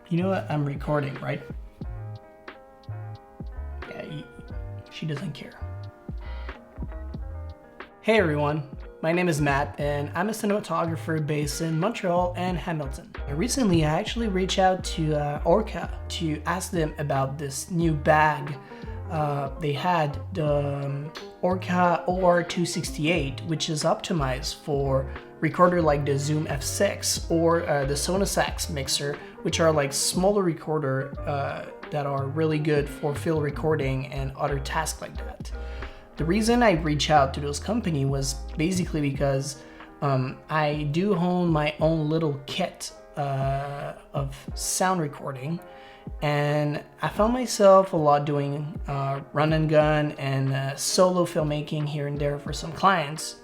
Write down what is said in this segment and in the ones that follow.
You know what? I'm recording, right? Yeah, she doesn't care. Hey everyone, my name is Matt and I'm a cinematographer based in Montreal and Hamilton. Recently I actually reached out to Orca to ask them about this new bag. They had the Orca Or-268, which is optimized for recorder like the Zoom F6 or the Sonosax mixer, which are like smaller recorder that are really good for field recording and other tasks like that. The reason I reached out to those company was basically because I do own my own little kit of sound recording, and I found myself a lot doing run and gun and solo filmmaking here and there for some clients,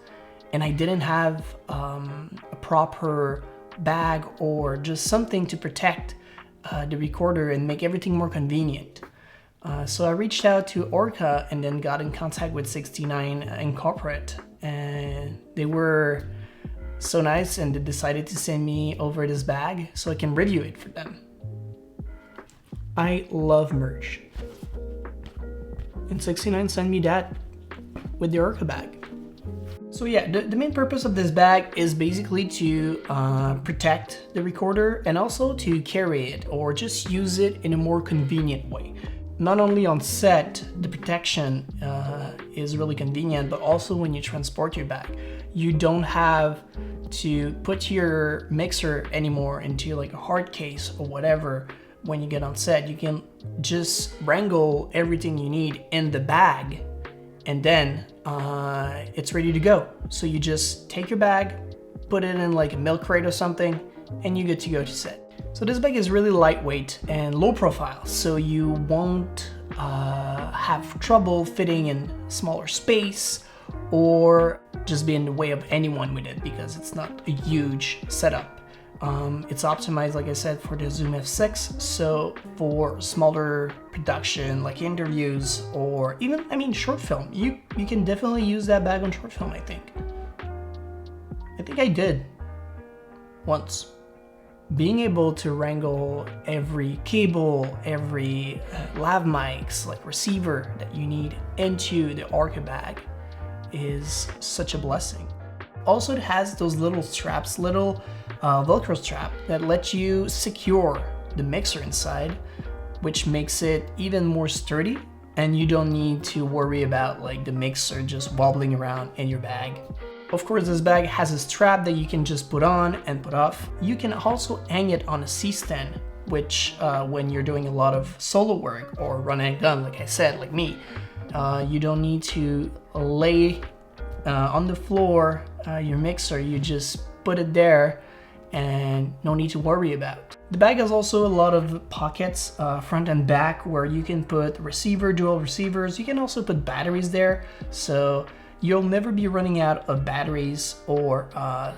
and I didn't have a proper bag or just something to protect the recorder and make everything more convenient. So I reached out to Orca and then got in contact with 69 Incorporate, and they were so nice and they decided to send me over this bag so I can review it for them. I love merch, and 69 sent me that with the Orca bag. So yeah, the main purpose of this bag is basically to protect the recorder and also to carry it or just use it in a more convenient way. Not only on set, the protection is really convenient, but also when you transport your bag. You don't have to put your mixer anymore into like a hard case or whatever when you get on set. You can just wrangle everything you need in the bag and then it's ready to go. So you just take your bag, put it in like a milk crate or something, and you're good to go to set. So this bag is really lightweight and low profile, so you won't have trouble fitting in smaller space or just be in the way of anyone with it because it's not a huge setup. It's optimized, like I said, for the Zoom F6, so for smaller production like interviews or even, short film, you can definitely use that bag on short film, I think I did once. Being able to wrangle every cable, every lav mics, like receiver that you need into the Orca bag is such a blessing. Also, it has those little straps, little Velcro strap that lets you secure the mixer inside, which makes it even more sturdy, and you don't need to worry about like the mixer just wobbling around in your bag. Of course, this bag has a strap that you can just put on and put off. You can also hang it on a C-stand, which when you're doing a lot of solo work or run and gun, like I said, like me, you don't need to lay on the floor your mixer. You just put it there and no need to worry about. The bag has also a lot of pockets, front and back, where you can put receiver, dual receivers. You can also put batteries there, so you'll never be running out of batteries or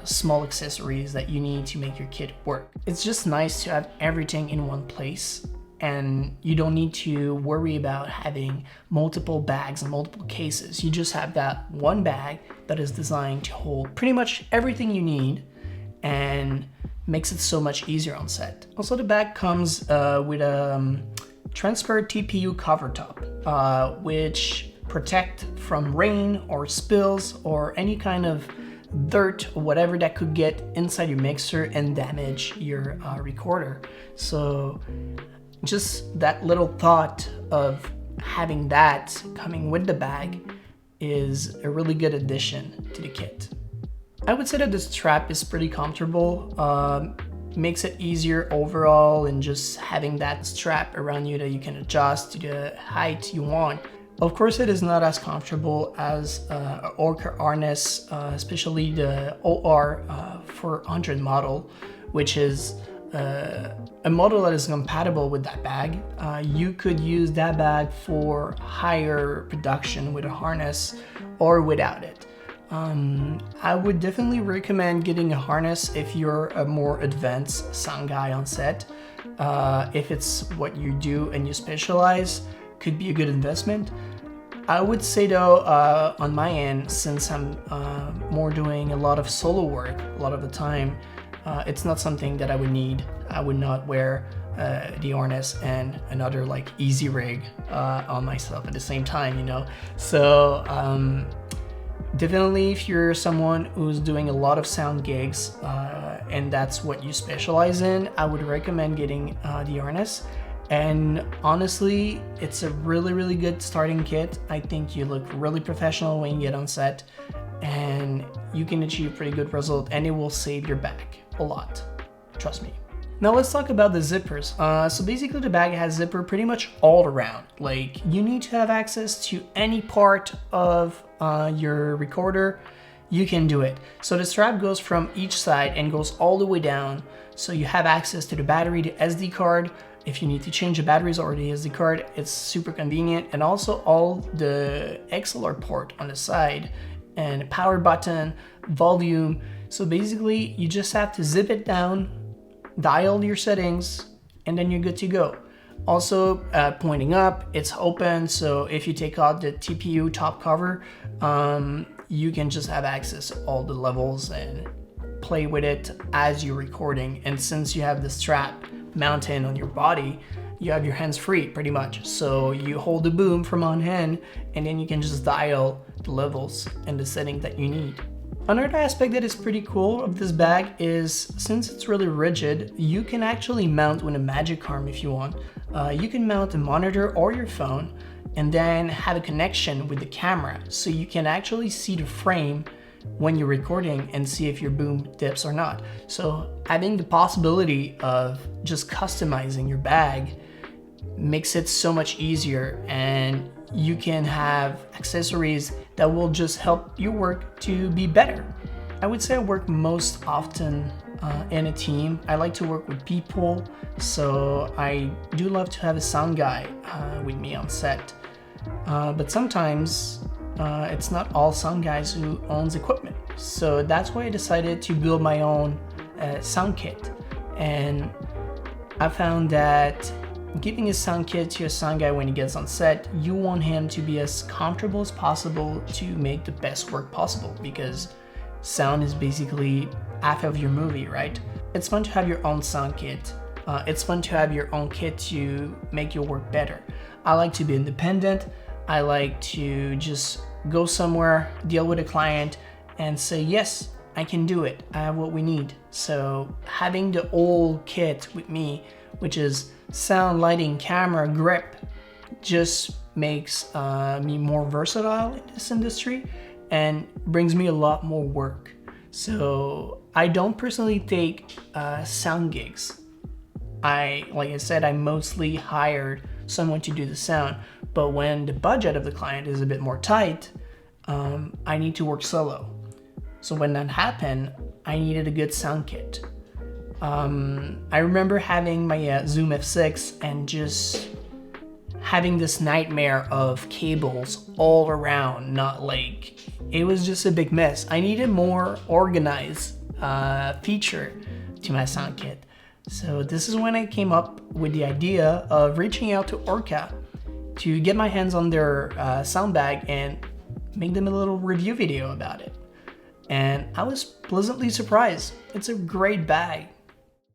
small accessories that you need to make your kit work. It's just nice to have everything in one place, and you don't need to worry about having multiple bags and multiple cases. You just have that one bag that is designed to hold pretty much everything you need and makes it so much easier on set. Also, the bag comes with a transparent TPU cover top, which protect from rain or spills or any kind of dirt or whatever that could get inside your mixer and damage your recorder. So just that little thought of having that coming with the bag is a really good addition to the kit. I would say that the strap is pretty comfortable. Makes it easier overall, and just having that strap around you that you can adjust to the height you want. Of course, it is not as comfortable as an Orca harness, especially the OR 400 model, which is a model that is compatible with that bag. You could use that bag for higher production with a harness or without it. I would definitely recommend getting a harness if you're a more advanced sound guy on set. If it's what you do and you specialize, could be a good investment. I would say though, on my end, since I'm more doing a lot of solo work a lot of the time, it's not something that I would need. I would not wear the harness and another like easy rig on myself at the same time, you know. So definitely if you're someone who's doing a lot of sound gigs and that's what you specialize in, I would recommend getting the harness. And honestly, it's a really good starting kit. I think you look really professional when you get on set, and you can achieve pretty good result, and it will save your back a lot, trust me. Now let's talk about the zippers. So basically the bag has zipper pretty much all around. Like, you need to have access to any part of your recorder, you can do it. So the strap goes from each side and goes all the way down, so you have access to the battery, the SD card. If you need to change the batteries or the SD card, it's super convenient. And also all the XLR port on the side and power button, volume. So basically you just have to zip it down, dial your settings, and then you're good to go. Also pointing up, it's open. So if you take out the TPU top cover, you can just have access to all the levels and play with it as you're recording. And since you have the strap mounted on your body, you have your hands free pretty much. So you hold the boom from one hand and then you can just dial the levels and the setting that you need. Another aspect that is pretty cool of this bag is, since it's really rigid, you can actually mount with a magic arm if you want. You can mount a monitor or your phone and then have a connection with the camera, so you can actually see the frame when you're recording and see if your boom dips or not. So having the possibility of just customizing your bag makes it so much easier, and you can have accessories that will just help your work to be better. I would say I work most often in a team. I like to work with people, so I do love to have a sound guy with me on set. But sometimes it's not all sound guys who owns equipment. So that's why I decided to build my own sound kit. And I found that giving a sound kit to a sound guy when he gets on set, you want him to be as comfortable as possible to make the best work possible, because sound is basically half of your movie, right? It's fun to have your own sound kit. It's fun to have your own kit to make your work better. I like to be independent. I like to just go somewhere, deal with a client, and say, yes, I can do it. I have what we need. So having the whole kit with me, which is sound, lighting, camera, grip, just makes me more versatile in this industry and brings me a lot more work. So I don't personally take sound gigs. Like I said, I mostly hired someone to do the sound, but when the budget of the client is a bit more tight, I need to work solo. So when that happened, I needed a good sound kit. I remember having my Zoom F6 and just having this nightmare of cables all around, it was just a big mess. I needed more organized feature to my sound kit. So this is when I came up with the idea of reaching out to Orca to get my hands on their sound bag and make them a little review video about it. And I was pleasantly surprised. It's a great bag.